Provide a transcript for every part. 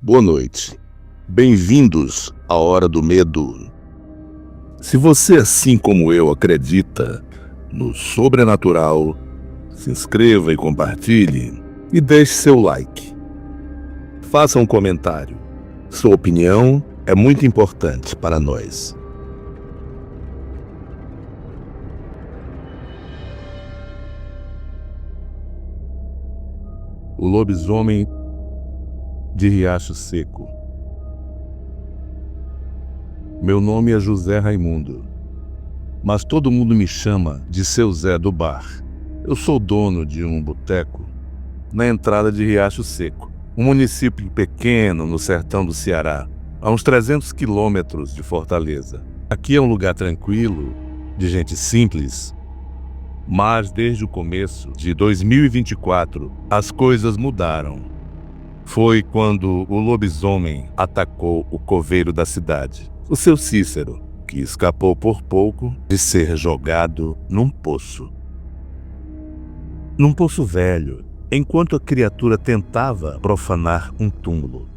Boa noite. Bem-vindos à Hora do Medo. Se você, assim como eu, acredita no sobrenatural, se inscreva e compartilhe e deixe seu like. Faça um comentário. Sua opinião é muito importante para nós. O lobisomem de Riacho Seco. Meu nome é José Raimundo, mas todo mundo me chama de Seu Zé do Bar. Eu sou dono de um boteco na entrada de Riacho Seco, um município pequeno no sertão do Ceará, a uns 300 quilômetros de Fortaleza. Aqui é um lugar tranquilo, de gente simples, mas desde o começo de 2024 as coisas mudaram. Foi quando o lobisomem atacou o coveiro da cidade, o seu Cícero, que escapou por pouco de ser jogado num poço. Num poço velho, enquanto a criatura tentava profanar um túmulo.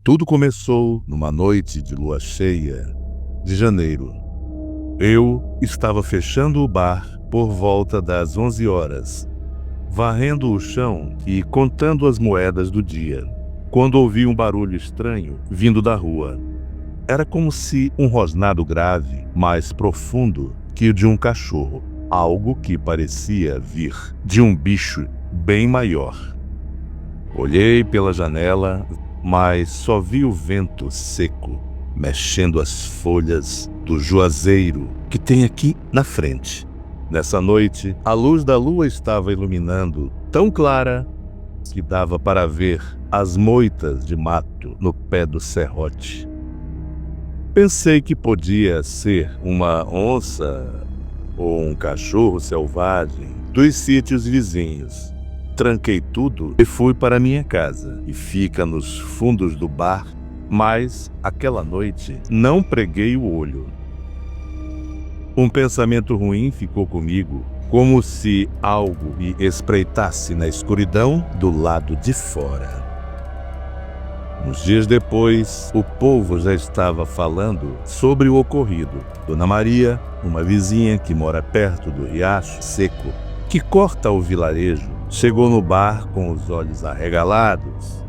Tudo começou numa noite de lua cheia de janeiro. Eu estava fechando o bar por volta das 11 horas, varrendo o chão e contando as moedas do dia, quando ouvi um barulho estranho vindo da rua. Era como se um rosnado grave, mais profundo que o de um cachorro, algo que parecia vir de um bicho bem maior. Olhei pela janela, mas só vi o vento seco, mexendo as folhas do juazeiro que tem aqui na frente. Nessa noite, a luz da lua estava iluminando, tão clara que dava para ver as moitas de mato no pé do serrote. Pensei que podia ser uma onça ou um cachorro selvagem dos sítios vizinhos. Tranquei tudo e fui para minha casa, que fica nos fundos do bar, mas aquela noite não preguei o olho. Um pensamento ruim ficou comigo, como se algo me espreitasse na escuridão do lado de fora. Uns dias depois, o povo já estava falando sobre o ocorrido. Dona Maria, uma vizinha que mora perto do Riacho Seco, que corta o vilarejo, chegou no bar com os olhos arregalados.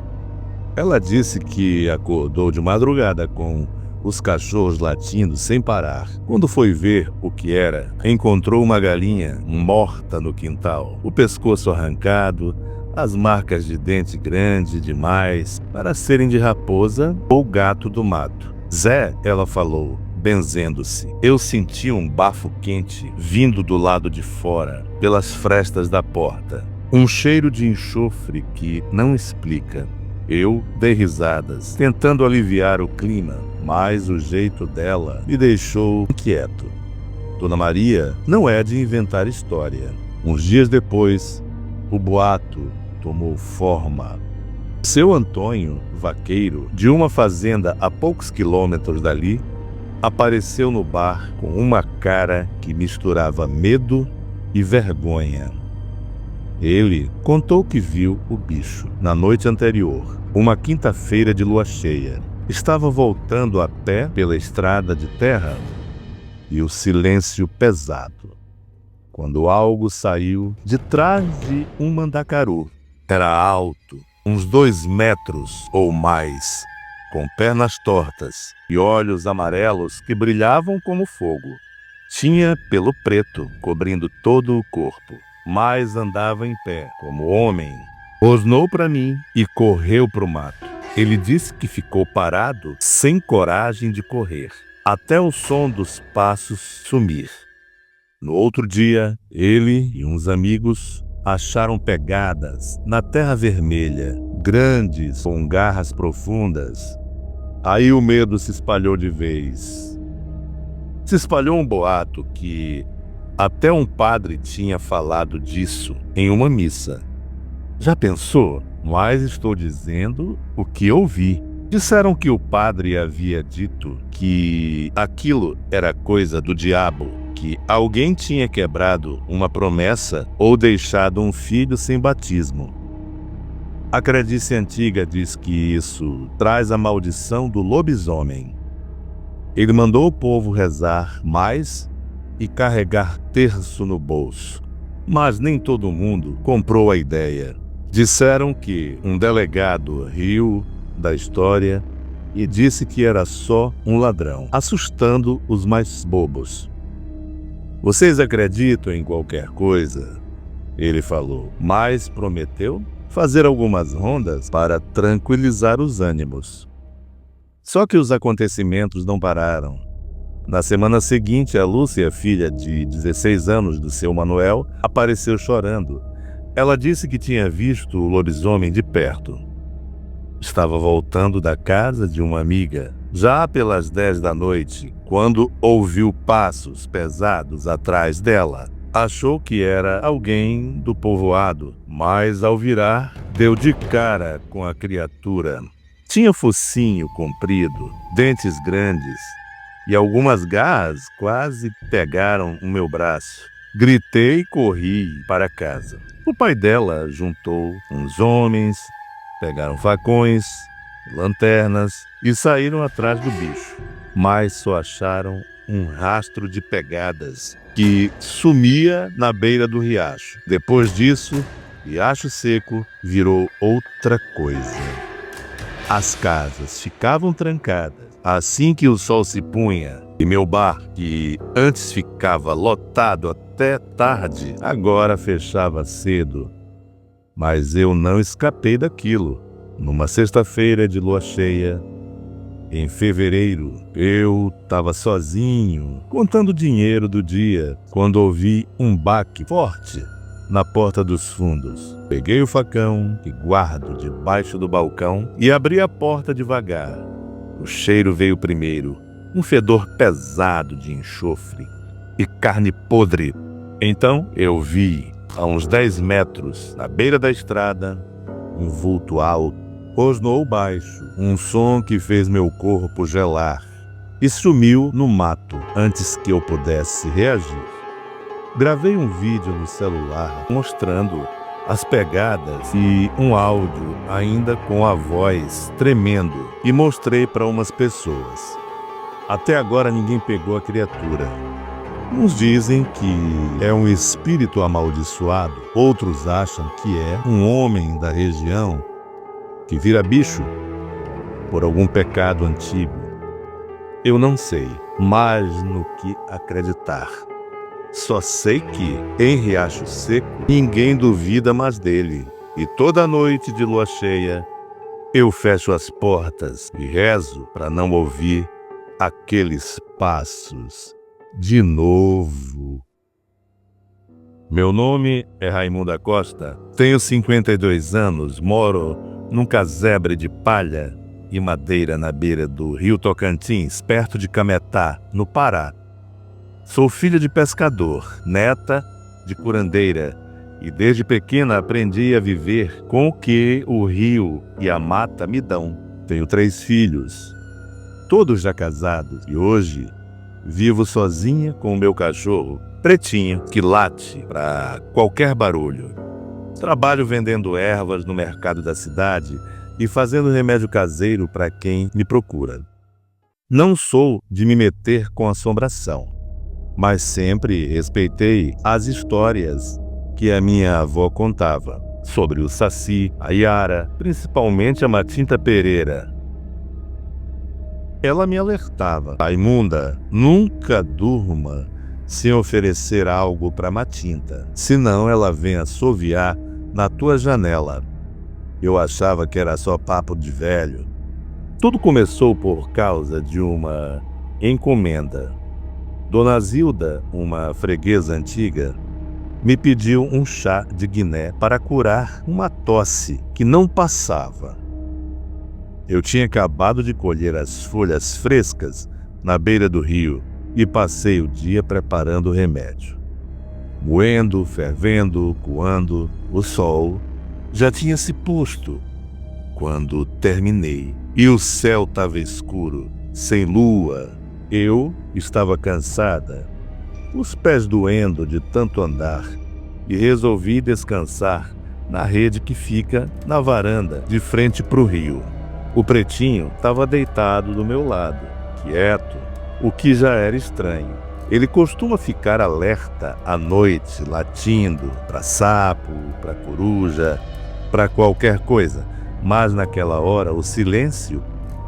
Ela disse que acordou de madrugada com os cachorros latindo sem parar. Quando foi ver o que era, encontrou uma galinha morta no quintal, o pescoço arrancado, as marcas de dente grande demais para serem de raposa ou gato do mato. Zé, ela falou, benzendo-se. Eu senti um bafo quente vindo do lado de fora, pelas frestas da porta. Um cheiro de enxofre que não explica. Eu dei risadas, tentando aliviar o clima, mas o jeito dela me deixou inquieto. Dona Maria não é de inventar história. Uns dias depois, o boato tomou forma. Seu Antônio, vaqueiro, de uma fazenda a poucos quilômetros dali, apareceu no bar com uma cara que misturava medo e vergonha. Ele contou que viu o bicho na noite anterior, uma quinta-feira de lua cheia. Estava voltando a pé pela estrada de terra e o silêncio pesado, quando algo saiu de trás de um mandacaru. Era alto, uns 2 metros ou mais, com pernas tortas e olhos amarelos que brilhavam como fogo. Tinha pelo preto cobrindo todo o corpo, mas andava em pé, como homem. Rosnou para mim e correu para o mato. Ele disse que ficou parado, sem coragem de correr, até o som dos passos sumir. No outro dia, ele e uns amigos acharam pegadas na terra vermelha, grandes, com garras profundas. Aí o medo se espalhou de vez. Se espalhou um boato que até um padre tinha falado disso em uma missa. Já pensou? Mas estou dizendo o que ouvi. Disseram que o padre havia dito que aquilo era coisa do diabo, que alguém tinha quebrado uma promessa ou deixado um filho sem batismo. A crendice antiga diz que isso traz a maldição do lobisomem. Ele mandou o povo rezar mais e carregar terço no bolso. Mas nem todo mundo comprou a ideia. Disseram que um delegado riu da história e disse que era só um ladrão, assustando os mais bobos. Vocês acreditam em qualquer coisa? Ele falou, mas prometeu fazer algumas rondas para tranquilizar os ânimos. Só que os acontecimentos não pararam. Na semana seguinte, a Lúcia, filha de 16 anos do seu Manuel, apareceu chorando. Ela disse que tinha visto o lobisomem de perto. Estava voltando da casa de uma amiga, já pelas 10 da noite, quando ouviu passos pesados atrás dela. Achou que era alguém do povoado, mas ao virar, deu de cara com a criatura. Tinha focinho comprido, dentes grandes e algumas garras quase pegaram o meu braço. Gritei e corri para casa. O pai dela juntou uns homens, pegaram facões, lanternas e saíram atrás do bicho, mas só acharam um rastro de pegadas que sumia na beira do riacho. Depois disso, Riacho Seco virou outra coisa. As casas ficavam trancadas assim que o sol se punha, e meu bar, que antes ficava lotado até tarde, agora fechava cedo. Mas eu não escapei daquilo. Numa sexta-feira de lua cheia, em fevereiro, eu estava sozinho, contando dinheiro do dia, quando ouvi um baque forte na porta dos fundos. Peguei o facão que guardo debaixo do balcão e abri a porta devagar. O cheiro veio primeiro, um fedor pesado de enxofre e carne podre. Então eu vi, a uns 10 metros, na beira da estrada, um vulto alto. Rosnou baixo, um som que fez meu corpo gelar e sumiu no mato antes que eu pudesse reagir. Gravei um vídeo no celular mostrando as pegadas e um áudio ainda com a voz tremendo e mostrei para umas pessoas. Até agora ninguém pegou a criatura. Uns dizem que é um espírito amaldiçoado, outros acham que é um homem da região que vira bicho por algum pecado antigo. Eu não sei mais no que acreditar. Só sei que, em Riacho Seco, ninguém duvida mais dele. E toda noite de lua cheia, eu fecho as portas e rezo para não ouvir aqueles passos de novo. Meu nome é Raimundo Acosta, tenho 52 anos, moro num casebre de palha e madeira na beira do rio Tocantins, perto de Cametá, no Pará. Sou filha de pescador, neta de curandeira, e desde pequena aprendi a viver com o que o rio e a mata me dão. Tenho 3 filhos, todos já casados, e hoje vivo sozinha com o meu cachorro, Pretinho, que late para qualquer barulho. Trabalho vendendo ervas no mercado da cidade e fazendo remédio caseiro para quem me procura. Não sou de me meter com assombração, mas sempre respeitei as histórias que a minha avó contava sobre o Saci, a Iara, principalmente a Matinta Pereira. Ela me alertava: Raimunda, nunca durma sem oferecer algo para Matinta, senão ela vem assoviar na tua janela. Eu achava que era só papo de velho. Tudo começou por causa de uma encomenda. Dona Zilda, uma freguesa antiga, me pediu um chá de Guiné para curar uma tosse que não passava. Eu tinha acabado de colher as folhas frescas na beira do rio e passei o dia preparando o remédio. Moendo, fervendo, coando, o sol já tinha se posto quando terminei e o céu estava escuro, sem lua. Eu estava cansada, os pés doendo de tanto andar, e resolvi descansar na rede que fica na varanda, de frente para o rio. O pretinho estava deitado do meu lado, quieto, o que já era estranho. Ele costuma ficar alerta à noite, latindo para sapo, para coruja, para qualquer coisa, mas naquela hora o silêncio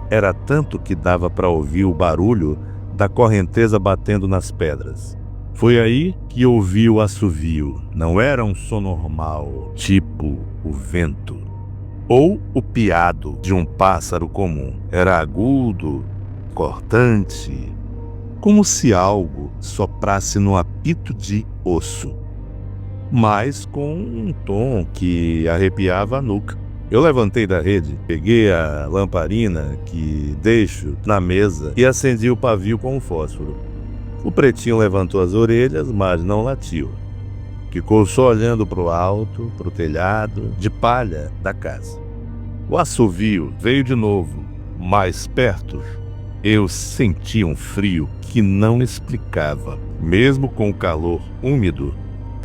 era tanto que dava para ouvir o barulho da correnteza batendo nas pedras. Foi aí que ouvi o assovio. Não era um som normal, tipo o vento, ou o piado de um pássaro comum. Era agudo, cortante, como se algo soprasse no apito de osso, mas com um tom que arrepiava a nuca. Eu levantei da rede, peguei a lamparina que deixo na mesa e acendi o pavio com um fósforo. O pretinho levantou as orelhas, mas não latiu. Ficou só olhando para o alto, para o telhado de palha da casa. O assovio veio de novo, mais perto. Eu senti um frio que não explicava, mesmo com o calor úmido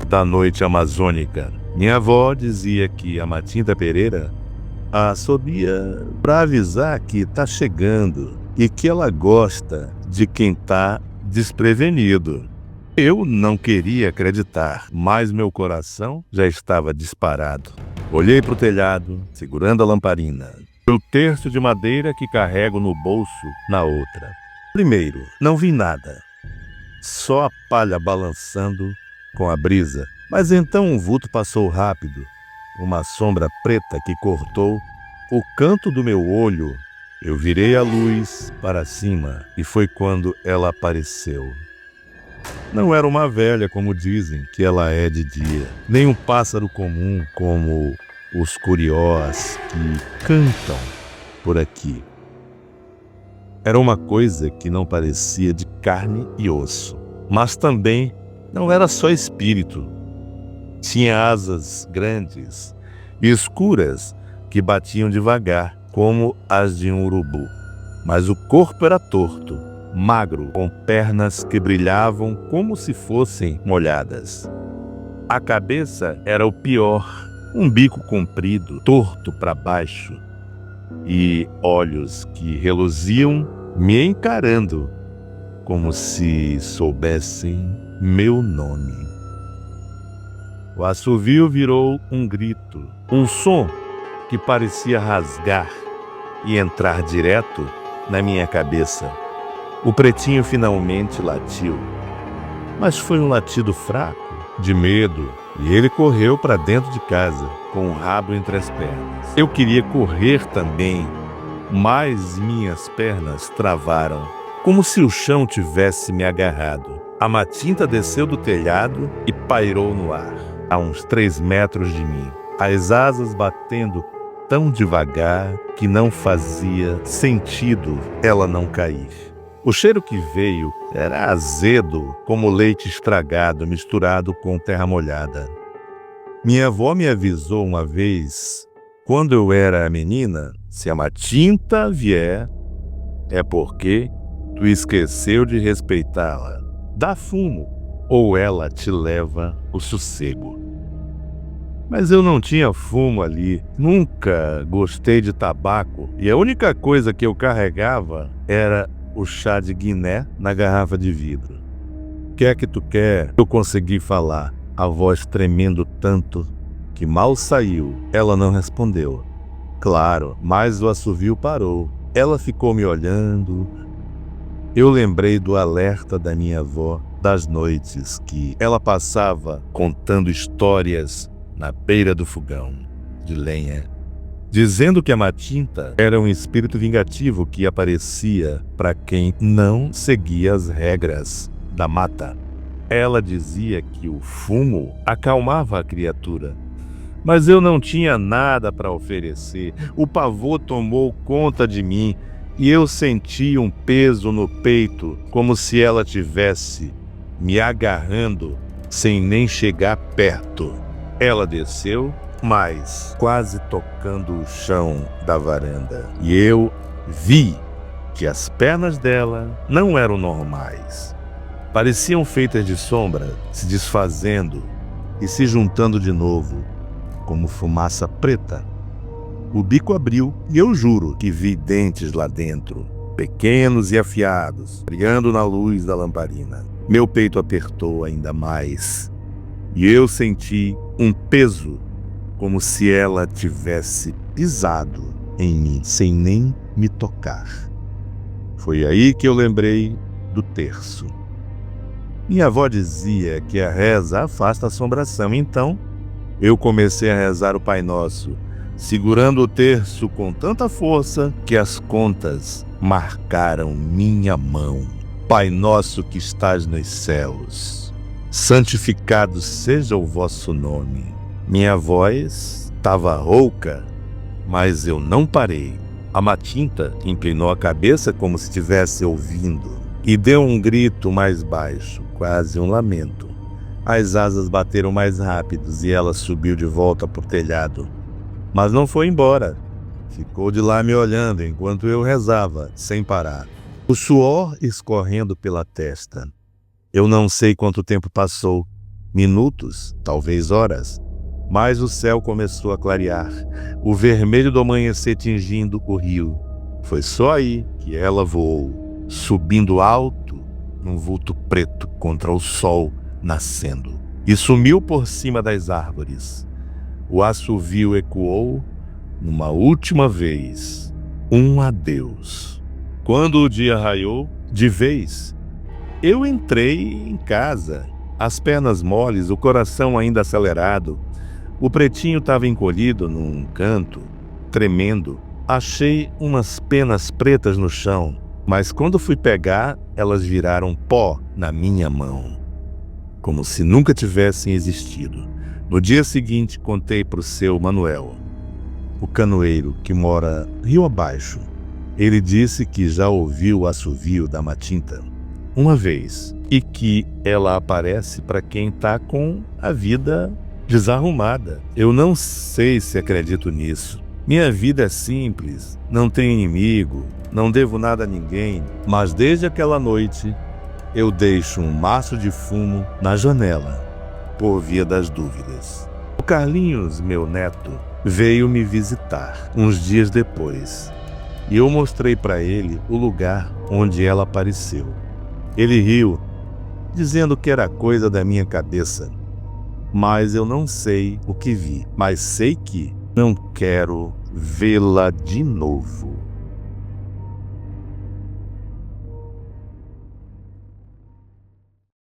da noite amazônica. Minha avó dizia que a Matinta Pereira assobia para avisar que tá chegando e que ela gosta de quem tá desprevenido. Eu não queria acreditar, mas meu coração já estava disparado. Olhei para o telhado, segurando a lamparina, o terço de madeira que carrego no bolso na outra. Primeiro, não vi nada, só a palha balançando com a brisa. Mas então um vulto passou rápido, uma sombra preta que cortou o canto do meu olho. Eu virei a luz para cima e foi quando ela apareceu. Não era uma velha, como dizem que ela é de dia, nem um pássaro comum como os curiós que cantam por aqui. Era uma coisa que não parecia de carne e osso, mas também não era só espírito. Tinha asas grandes e escuras que batiam devagar, como as de um urubu. Mas o corpo era torto, magro, com pernas que brilhavam como se fossem molhadas. A cabeça era o pior, um bico comprido, torto para baixo, e olhos que reluziam me encarando, como se soubessem meu nome. O assovio virou um grito, um som que parecia rasgar e entrar direto na minha cabeça. O pretinho finalmente latiu, mas foi um latido fraco, de medo, e ele correu para dentro de casa, com o rabo entre as pernas. Eu queria correr também, mas minhas pernas travaram, como se o chão tivesse me agarrado. A Matinta desceu do telhado e pairou no ar, a uns 3 metros de mim, as asas batendo tão devagar que não fazia sentido ela não cair. O cheiro que veio era azedo, como leite estragado misturado com terra molhada. Minha avó me avisou uma vez, quando eu era menina, se a Matinta vier, é porque tu esqueceu de respeitá-la. Dá fumo, ou ela te leva o sossego. Mas eu não tinha fumo ali, nunca gostei de tabaco, e a única coisa que eu carregava era o chá de Guiné na garrafa de vidro. "Que é que tu quer?" Eu consegui falar, a voz tremendo tanto que mal saiu. Ela não respondeu. Claro, mas o assovio parou. Ela ficou me olhando. Eu lembrei do alerta da minha avó, das noites que ela passava contando histórias na beira do fogão de lenha, dizendo que a Matinta era um espírito vingativo que aparecia para quem não seguia as regras da mata. Ela dizia que o fumo acalmava a criatura, mas eu não tinha nada para oferecer. O pavor tomou conta de mim e eu senti um peso no peito, como se ela tivesse me agarrando sem nem chegar perto. Ela desceu, mas quase tocando o chão da varanda, e eu vi que as pernas dela não eram normais. Pareciam feitas de sombra, se desfazendo e se juntando de novo. como fumaça preta. O bico abriu e eu juro que vi dentes lá dentro, pequenos e afiados, brilhando na luz da lamparina. Meu peito apertou ainda mais e eu senti um peso, como se ela tivesse pisado em mim sem nem me tocar. Foi aí que eu lembrei do terço. Minha avó dizia que a reza afasta a assombração, então eu comecei a rezar o Pai Nosso, segurando o terço com tanta força que as contas marcaram minha mão. Pai nosso que estás nos céus, santificado seja o vosso nome. Minha voz estava rouca, mas eu não parei. A Matinta inclinou a cabeça como se estivesse ouvindo e deu um grito mais baixo, quase um lamento. As asas bateram mais rápidos e ela subiu de volta para o telhado. Mas não foi embora. Ficou de lá me olhando enquanto eu rezava, sem parar. O suor escorrendo pela testa. Eu não sei quanto tempo passou. Minutos, talvez horas. Mas o céu começou a clarear. O vermelho do amanhecer tingindo o rio. Foi só aí que ela voou, subindo alto num vulto preto contra o sol nascendo. E sumiu por cima das árvores. O assovio ecoou numa última vez, um adeus. Quando o dia raiou, de vez, eu entrei em casa, as pernas moles, o coração ainda acelerado. O pretinho estava encolhido num canto, tremendo. Achei umas penas pretas no chão, mas quando fui pegar, elas viraram pó na minha mão, como se nunca tivessem existido. No dia seguinte, contei para o seu Manuel, o canoeiro que mora rio abaixo. Ele disse que já ouviu o assovio da Matinta uma vez e que ela aparece para quem está com a vida desarrumada. Eu não sei se acredito nisso. Minha vida é simples, não tenho inimigo, não devo nada a ninguém, mas desde aquela noite eu deixo um maço de fumo na janela, por via das dúvidas. O Carlinhos, meu neto, veio me visitar uns dias depois e eu mostrei para ele o lugar onde ela apareceu. Ele riu, dizendo que era coisa da minha cabeça, mas eu não sei o que vi, mas sei que não quero vê-la de novo.